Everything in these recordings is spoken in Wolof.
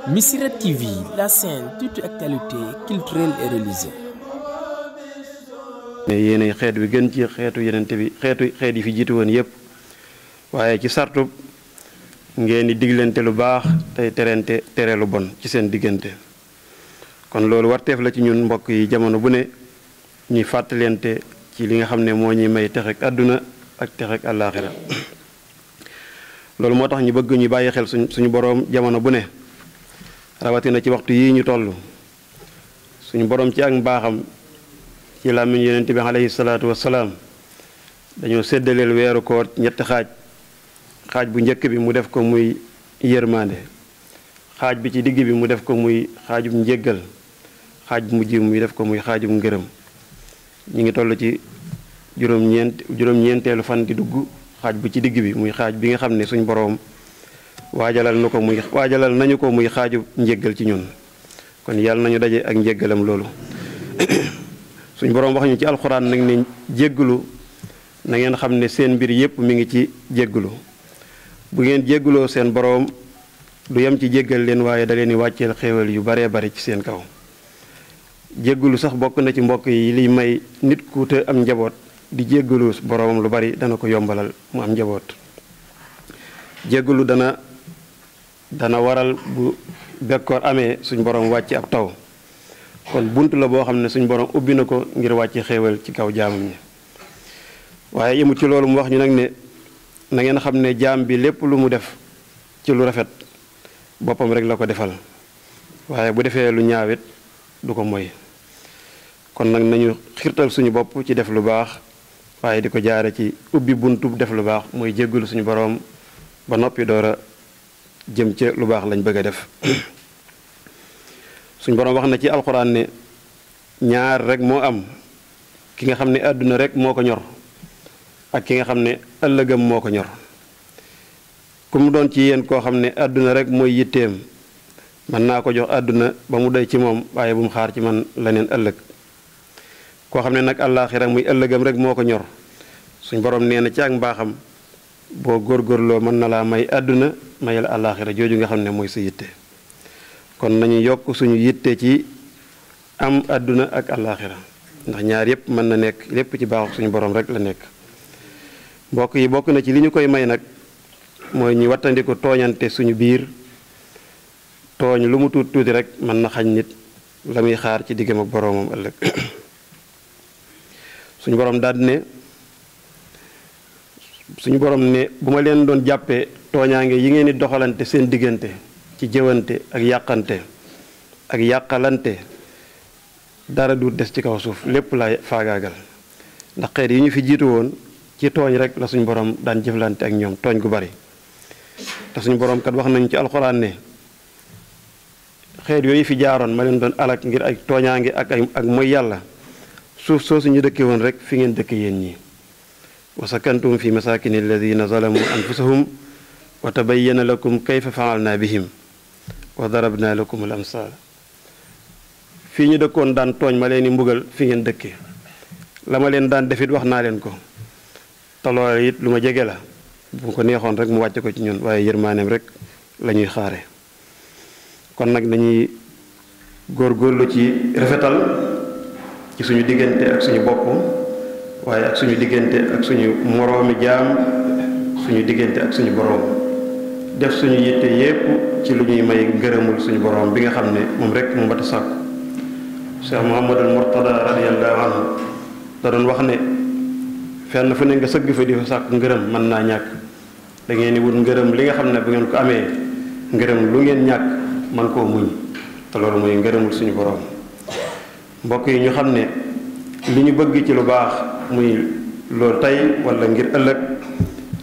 Missirah TV, la chaîne toute actualité culturelle et religieuse. ne yéenay xeet wi gën ci xeetu yenente bi xeet yi fi jiitu woon yépp waaye ci sartu ngeen di diglante lu baax tey tere lu bon ci seen diggante kon loolu warteef la ci ñun mbokk yi jamono bu ne ñuy fàttalente ci li nga xam ne moo ñuy may texek àdduna ak texek àllaaxira loolu moo tax ñu bëgg ñu bàyyi xel suñu boroom jamono bu ne rawatina ci waxtu yii ñu toll suñu boroom ci ak mbaaxam ci làmmiñ yonent bi alayhi salaatu wassalaam dañoo séddaleel weeru koor ñetti xaaj bu njëkk bi mu def ko muy yërmande xaaj bi ci digg bi mu def ko muy xaajub njéggal xaaj bu mujj muy def ko muy xaajub ngërëm ñu ngi toll ci juróom-ñeenteelu fan di dugg xaaj bu ci digg bi muy xaaj bi nga xam ne suñ boroom waajalal nañu ko muy xaajub njéggal ci ñun kon yàlla nañu daje ak njéggalam loolu suñ boroom wax ñu ci alxuraan nag ne jéggalu na ngeen xam ne seen mbir yépp mi ngi ci jéggalu bu ngeen jéggaloo seen boroom du yem ci jéggal leen waaye da leen di wàcceel xéewal yu baree bari ci seen kaw jéggalu sax bokk na ci mbokk yi liy may nit ku te am njaboot di jéggalu boroomam lu bari dana ko yombalal mu am njaboot jéggalu dana waral bu bekkoor amee suñ boroom wàcc ab taw kon bunt la boo xam ne suñ boroom ubbi na ko ngir wàcc xéewal ci kaw jaamam ñi waaye yemut ci loolu mu wax ñu nag ne na ngeen xam ne jaam bi lépp lu mu def ci lu rafet boppam rek la ko defal waaye bu defee lu ñaawit du ko moy kon nag nañu xirtal suñu bopp ci def lu baax waaye di ko jaare ci ubbi buntu def lu baax mooy jéggalu suñu boroom ba noppi door a jëm ca lu baax lañ bëgg a def suñu boroom wax na ci alxuraan ne ñaar rek moo am ki nga xam ne àdduna rek moo ko ñor ak ki nga xam ne ëllëgam moo ko ñor ku mu doon ci yéen koo xam ne àdduna rek mooy yitteem mën naa ko jox àdduna ba mu doy ci moom waaye bu mu xaar ci man leneen ëllëg koo xam ne nag àllaaxira muy ëllëgam rek moo ko ñor suñ boroom nee na ci ak mbaaxam boo góorgóorloo mën na laa may àdduna may la àllaaxira jooju nga xam ne mooy sa yitte kon nañu yokk suñu yitte ci am àdduna ak àllaaxira ndax ñaar yépp mën na nekk lépp ci baaxu suñu boroom rek la nekk mbokk yi bokk na ci li ñu koy may nag mooy ñu wattandiku tooñante suñu biir tooñ lu mu tuuti rek mën na xañ nit la muy xaar ci diggam ak boroomam ëllëg suñu boroom daal ne bu ma leen doon jàppee tooñaange yi ngeen di doxalante seen diggante ci jëwante ak yàqante ak yàqalante dara du des ci kaw suuf lépp laay faagaagal ndax xeet yi ñu fi jiitu woon ci tooñ rek la suñu boroom daan jëflante ak ñoom tooñ gu bari te suñu boroom kat wax nañu ci alxuraan ne xeet yooyu fi jaaroon ma leen doon alak ngir ak tooñaange ak mooy yàlla suuf soo suñu dëkke woon rek fi ngeen dëkke yéen ñi wa sakantum fi masakini alladina zalamu anfusahum wa tabayyana lakum kayfa fa'alna bihim wa darabna lakum al amsal fii ñu dëkkoon daan tooñ ma leen di mbugal fi ngeen dëkke la ma leen daan defit wax naa leen ko te loolu it lu ma jege la bu ko neexoon rek mu wàcce ko ci ñun waaye yërmaaneem rek la ñuy xaare kon nag nañuy góorgóorlu ci rafetal ci suñu diggante ak suñu bopp waaye ak suñu diggante ak suñu moroomi jaam suñu diggante ak suñu boroom def suñu yitte yépp ci lu ñuy may ngërëmul suñu boroom bi nga xam ne moom rek mu mat a sàkku Cheikh Muhammadul Murtada radiyallahu anhu da doon wax ne fenn fu ne nga sëgg fa di fa sàkku ngërëm mën naa ñàkk da ngeen di wut ngërëm li nga xam ne bu ngeen ko amee ngërëm lu ngeen ñàkk man koo muñ te loolu mooy ngërëmul suñu boroom mbokk yi ñu xam ne li ñu bëgg ci lu baax muy loolu tey wala ngir ëllëg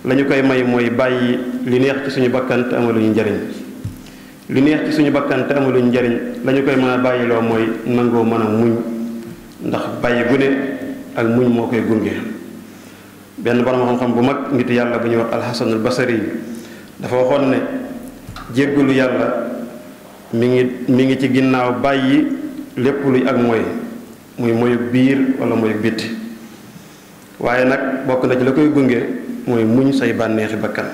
lañu koy may mooy bàyyi li neex ci suñu bakkan te amaluñu njariñ li neex ci suñu bakkan te amaluñu njariñ lañu koy mën a bàyyiloo mooy nangoo mën a muñ ndax bàyyi gune ak muñ moo koy gunge benn borom xam-xam bu mag nit yàlla bu ñuy wax alxasanul basari dafa waxoon ne jéggalu yàlla mi ngi ci ginnaaw bàyyi lépp luy ak mooy muy moyug biir wala moyug bitti waaye nag bokk na ci la koy gunge mooy muñ say bànneexi bakkan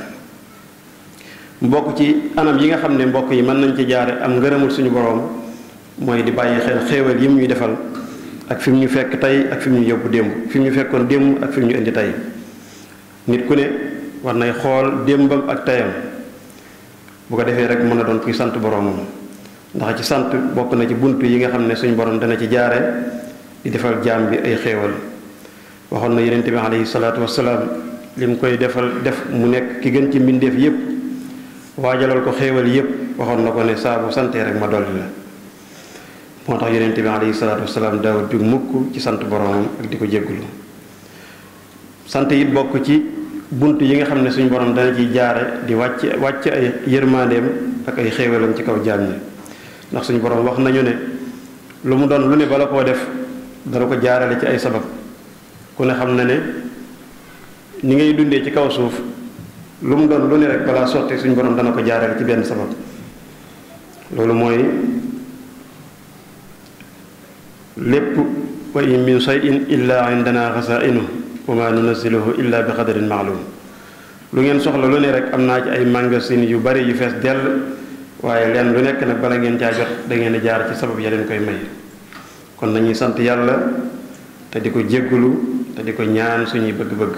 mbokk ci anam yi nga xam ne mbokk yi mën nañ ci jaare am ngërëmul suñu boroom mooy di bàyyi xel xéewal yi mu ñuy defal ak fi mu ñu fekk tey ak fi mu ñu yóbbu démb fi mu ñu fekkoon démb ak fi mu ñu indi tey nit ku ne war nay xool démbam ak teyam bu ko defee rek mën a doon kuy sant boroomam ndax ci sant bokk na ci bunt yi nga xam ne suñu borom dana ci jaare di defal jaam bi ay xéewal waxoon na yonent bi alayhi salaatu wassalaam li mu koy def mu nekk ki gën ci mbindeef yépp waajalal ko xéewal yépp waxoon na ko ne saa bu santee rek ma dolli la moo tax yonent bi alayhi salaatu wassalaam daawut jug mukk ci sant boroomam ak di ko jéggulu sant it bokk ci bunt yi nga xam ne suñu borom dana ciy jaare di wàcc ay yërmandeem ak ay xéewalam ci kaw jaam ñi ndax suñu borom wax nañu ne lu mu doon lu ne bala koo def dana ko jaarale ci ay sabab ku ne xam na ne ni ngay dundee ci kaw suuf lu mu doon lu ne rek balaa sotti suñu borom dana ko jaarale ci benn sabab loolu mooy lépp wa in min shay'in illa indana xasaa'inu wa ma nunazziluhu illa bi qadarin ma'lum lu ngeen soxla lu ne rek am naa ci ay magasin yu bari yu fees dell waaye leen lu nekk nag bala ngeen caa jot da ngeen di jaar ci sabab ya leen koy may kon nañuy sant yàlla te di ko jéggulu te di ko ñaan suñuy bëgg-bëgg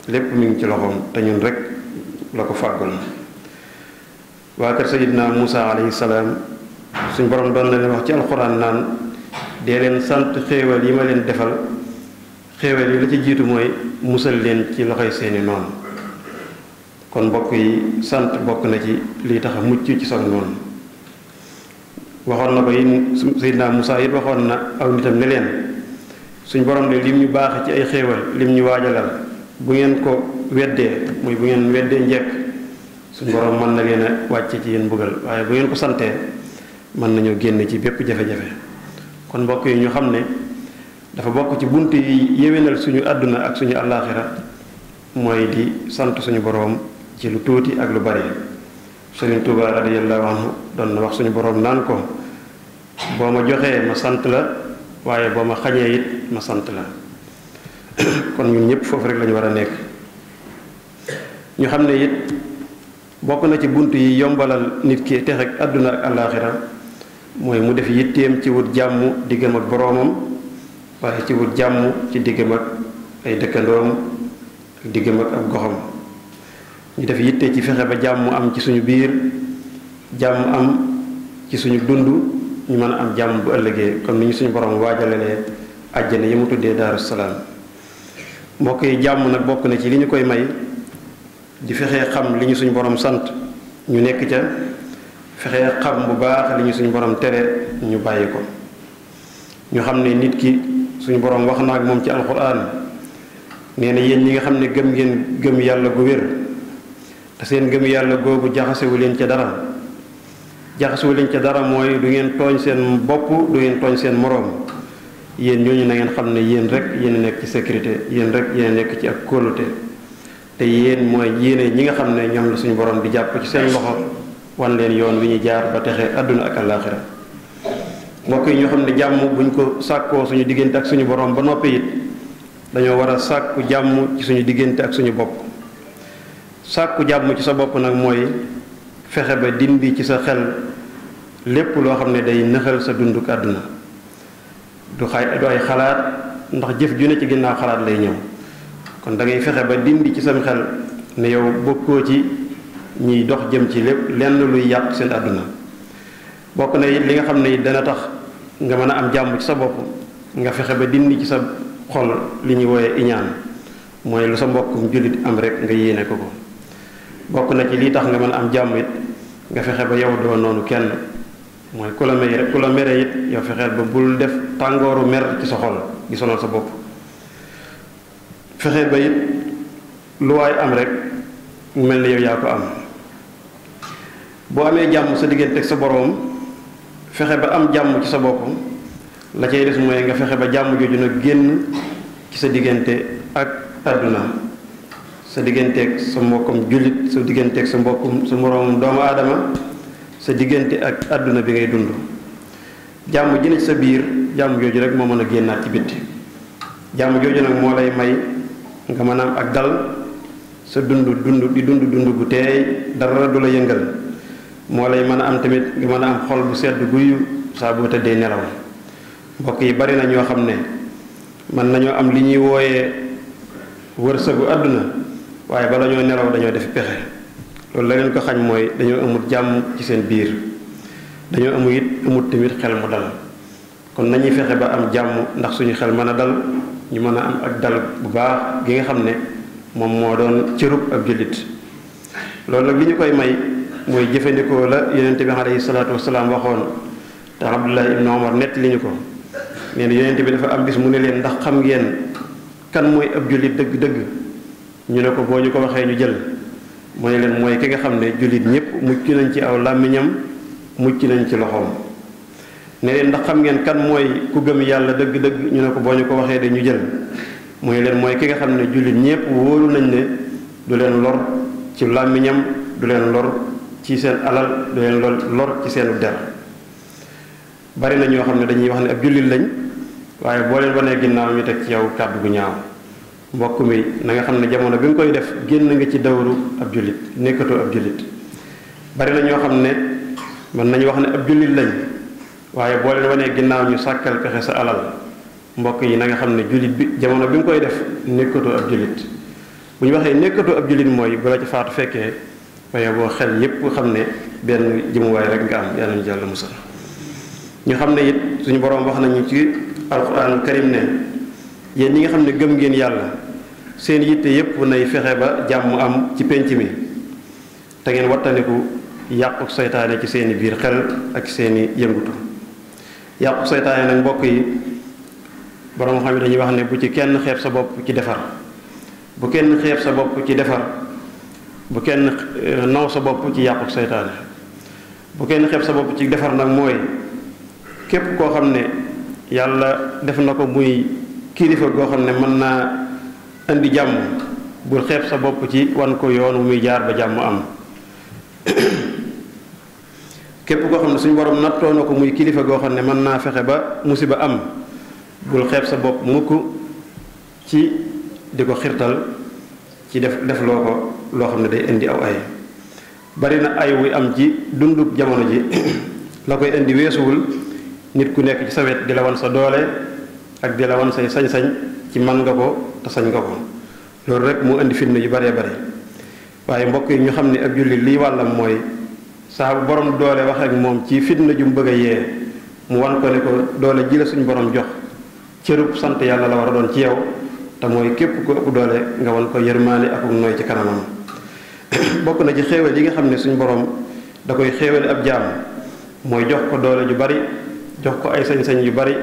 lépp mi ngi ci loxoom te ñun rek la ko fàggul waa kër Sayyidina Muusa alayhi salaam suñ borom doon na leen wax ci alxuraan naan dee leen sant xéewal yi ma leen defal xéewal yi la ci jiitu mooy musal leen ci loxoy seeni noonu kon mbokk yi sant bokk na ci lii tax a mucc ci sag noonu waxoon na ko yi Seydina Musaa it waxoon na aw nitam ne leen suñ borom de lim ñu baax ci ay xéewal lim ñu waajalal bu ngeen ko weddee muy bu ngeen weddee njekk suñ borom mën na leen a wàcce ci yéen mbugal waaye bu ngeen ko santee mën nañoo génn ci bépp jafe-jafe kon mbokk yi ñu xam ne dafa bokk ci bunt yi yéwénal suñu àdduna ak suñu àllaaxira mooy di sant suñu boroom ci lu tuuti ak lu bari Sëriñ Tuubaa radiyallahu anhu doon na wax suñu boroom naan ko boo ma joxee ma sant la waaye boo ma xañee it ma sant la kon ñun ñëpp foofu rek lañu war a nekk ñu xam ne it bokk na ci bunt yi yombalal nit ki texe ak àdduna ak àllaaxira mooy mu def yitteem ci wut jàmm diggam ak boroomam waaye ci wut jàmm ci diggam ak ay dëkkandoom ak diggam ak ab goxam ñu def yitte ci fexe ba jàmm am ci suñu biir jàmm am ci suñu dund ñu mën a am jàmm bu ëllëgee comme ni ñu suñu borom waajalalee àjjana yi mu tuddee Daaru Salaam mbokk yi jàmm nag bokk na ci li ñu koy may di fexee xam li ñu suñu borom sant ñu nekk ca fexee xam bu baax li ñu suñu borom tere ñu bàyyi ko ñu xam ne nit ki suñu borom wax na ak moom ci alxuraan nee na yéen ñi nga xam ne gëm ngeen gëm yàlla gu wér te seen gëm yàlla googu jaxasewu leen ca dara mooy du ngeen tooñ seen bopp du ngeen tooñ seen moroom yéen ñooñu na ngeen xam ne yéen rek yéen a nekk ci sécurité yéen rek yéen a nekk ci ak kóolute te yéen mooy yéene ñi nga xam ne ñoom la suñu borom di jàpp ci seen loxo wan leen yoon wi ñu jaar ba texe àdduna ak àllaaxira mbokk yi ñoo xam ne jàmm buñ ko sàkkoo suñu diggante ak suñu borom ba noppi it dañoo war a sàkku jàmm ci suñu diggante ak suñu bopp sàkku jàmm ci sa bopp nag mooy fexe ba dindi ci sa xel lépp loo xam ne day nëxal sa dunduk àdduna du ay xalaat ndax jëf ju ne ci ginnaaw xalaat lay ñëw kon da ngay fexe ba dindi ci sam xel ne yow bokkoo ci ñiy dox jëm ci lépp lenn luy yàq seen àdduna bokk na it li nga xam ne it dana tax nga mën a am jàmm ci sa bopp nga fexe ba dindi ci sa xol li ñuy wooye iñaan mooy lu sa mbokkum jullit am rek nga yéene ko ko bokk na ci lii tax nga mën a am jàmm it nga fexe ba yow doo noonu kenn mooy ku la mere it yow fexeel ba bul def tàngooru mer ci sa xol di sonal sa bopp fexeel ba it lu waay am rek mu mel ni yow yaa ko am boo amee jàmm sa diggante ak sa boroom fexe ba am jàmm ci sa bopp la cay des mooy nga fexe ba jàmm jooju nag génn ci sa diggante ak àdduna sa digganteeg sa mbokkam jullit sa digganteeg sa mbokkum sa moroomum doomu aadama sa diggante ak àdduna bi ngay dund jàmm ji ne ci sa biir jàmm jooju rek moo mën a génnaat ci bitti jàmm jooju nag moo lay may nga mën a am ak dal sa dund di dund bu teey dara du la yëngal moo lay mën a am tamit nga mën a am xol bu sedd guyu saa boo tëddee nelaw mbokk yi bari na ñoo xam ne mën nañoo am li ñuy wooyee wërsëgu àdduna waaye bala ñoo nelaw dañoo def pexe loolu la leen ko xañ mooy dañoo amut jàmm ci seen biir dañoo amut tamit xel mu dal kon nañuy fexe ba am jàmm ndax suñu xel mën a dal ñu mën a am ak dal bu baax gi nga xam ne moom moo doon cërub ab jullit loolu nag li ñu koy may mooy jëfandikoo la yonente bi alayhi salaatu wasalaam waxoon te Abdullah ibn Omar nett li ñu ko nee na yonente bi dafa am bis mu ne leen ndax xam ngeen kan mooy ab jullit dëgg-dëgg ñu ne ko boo ñu ko waxee ñu jël mu ne leen mooy ki nga xam ne jullit ñépp mucc nañ ci aw làmmiñam mucc nañ ci loxoom ne leen ndax xam ngeen kan mooy ku gëm yàlla dëgg-dëgg ñu ne ko boo ñu ko waxee de ñu jël mu ne leen mooy ki nga xam ne jullit ñépp wóolu nañ ne du leen lor ci làmmiñam du leen lor ci seen alal du leen lor ci seenu der bari na ñoo xam ne dañuy wax ne ab jullit lañ waaye boo leen wanee ginnaaw ñu teg ci yow kàddu gu ñaaw mbokk mi na nga xam ne jamono bi nga koy def génn nga ci dawru ab jullit nekkatoo ab jullit bari na ñoo xam ne mën nañu wax ne ab jullit lañ waaye boo leen wanee ginnaaw ñu sàkkal pexe sa alal mbokk yi na nga xam ne jullit bi jamono bi nga koy def nekkatoo ab jullit bu ñu waxee nekkatoo ab jullit mooy bu la ci faatu fekkee waaye boo xel yépp xam ne benn jëmuwaay rek nga am yàlla ñu jàll musal ñu xam ne it suñu boroom wax nañu ci alquran karim ne yéen ñi nga xam ne gëm ngeen yàlla seen yitte yépp nay fexe ba jàmm am ci penc mi te ngeen wattandiku yàqu seytaane ci seeni biir xel ak seeni yëngutu yàqu seytaane nag mbokk yi boroom xam ne dañuy wax ne bu ci kenn xeeb sa bopp ci defar bu kenn xeeb sa bopp ci defar bu kenn naw sa bopp ci yàqu seytaane bu kenn xeeb sa bopp ci defar nag mooy képp koo xam ne yàlla def na ko muy kilifa goo xam ne mën naa indi jàmm bul xeeb sa bopp ci wan ko yoon muy jaar ba jàmm am képp koo xam ne suñu borom nattoo na ko muy kilifa goo xam ne mën naa fexe ba musiba am bul xeeb sa bopp mukk ci di ko xirtal ci def loo ko loo xam ne day indi aw ay bari na ay wuy am ci dundu jamono ji la koy indi weesuwul nit ku nekk ci sa wet di la wan sa doole ak di la wan say sañ-sañ ci man nga ko te sañ nga ko loolu rek mu indi fitna yu baree bari waaye mbokk yi ñu xam ne ab jullit lii wàllam mooy saa bu borom doole wax ak moom ci fitna ju mu bëgg a yee mu wan ko ne ko doole ji la suñu borom jox cërub sant yàlla la war a doon ci yow te mooy képp ku ëpp doole nga wan ko yërmaane ak nooy ci kanamam bokk na ci xéewal yi nga xam ne suñu borom da koy xéewale ab jaam mooy jox ko doole ju bari jox ko ay sañ-sañ yu bari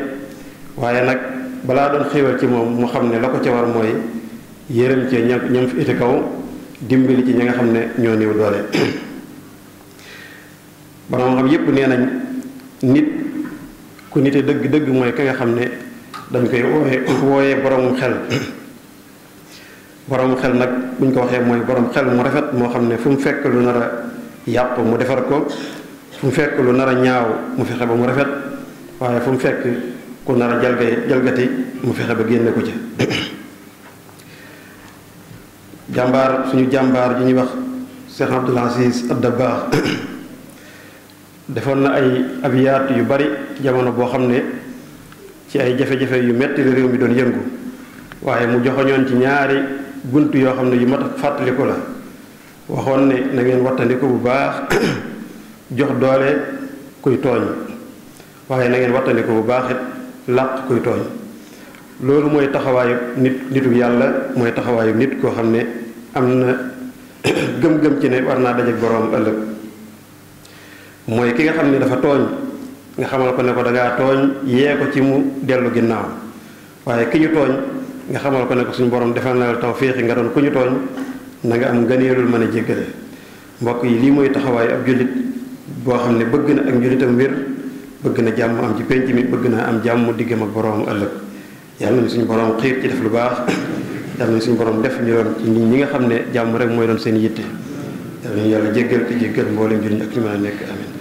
waaye nag balaa doon xéewal ci moom mu xam ne la ko ca war mooy yërëm ci ñam fi iti kaw dimbali ci ñi nga xam ne ñoo néew doole borom xam yépp nee nañ nit ku nite dëgg-dëgg mooy ka nga xam ne dañ koy wooyee boromum xel boromum xel nag buñ ko waxee mooy borom xel mu rafet moo xam ne fu mu fekk lu nar a yàpp mu defar ko fu mu fekk lu nar a ñaaw mu fexe ba mu rafet waaye fu mu fekk ku nar a jalgati mu fexe ba génne ko ci suñu jàmbaar ji ñuy wax Cheikh Abdoul Aziz Ad-Dabbagh defoon na ay abiyaat yu bari jamono boo xam ne ci ay jafe-jafe yu metti la réew mi doon yëngu waaye mu joxoñoon ci ñaari bunt yoo xam ne yu mat a fàttaliku la waxoon ne na ngeen wattandiku bu baax jox doole kuy tooñ waaye na ngeen wattandiku bu baax it làq kuy tooñ loolu mooy taxawaayu nitu yàlla mooy taxawaayu nit koo xam ne am na gëm-gëm ci ne war naa dajeek boroom ëllëg mooy ki nga xam ne dafa tooñ nga xamal ko ne ko dangaa tooñ yee ko ci mu dellu ginnaaw waaye ki ñu tooñ nga xamal ko ne ko suñu borom defal na la tawfiix nga doon ku ñu tooñ na nga am ngëneelul mën a jéggale mbokk yi lii mooy taxawaayu ab jullit boo xam ne bëgg na ak njullitam wér bëgg na jàmm am ci penc mi bëgg naa am jàmm diggam ak boroom ëllëg yàlla nañu suñu borom xiir ci def lu baax yàlla nañu suñu borom def ñu doon ci ñi nga xam ne jàmm rek mooy doon seen yitte yàlla nañu yàlla jéggal te jéggal mboolem jullit ak ñu mën a nekk amin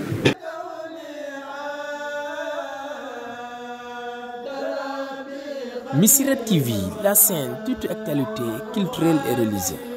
Missirah TV, la chaîne toute actualité culturelle et religieuse.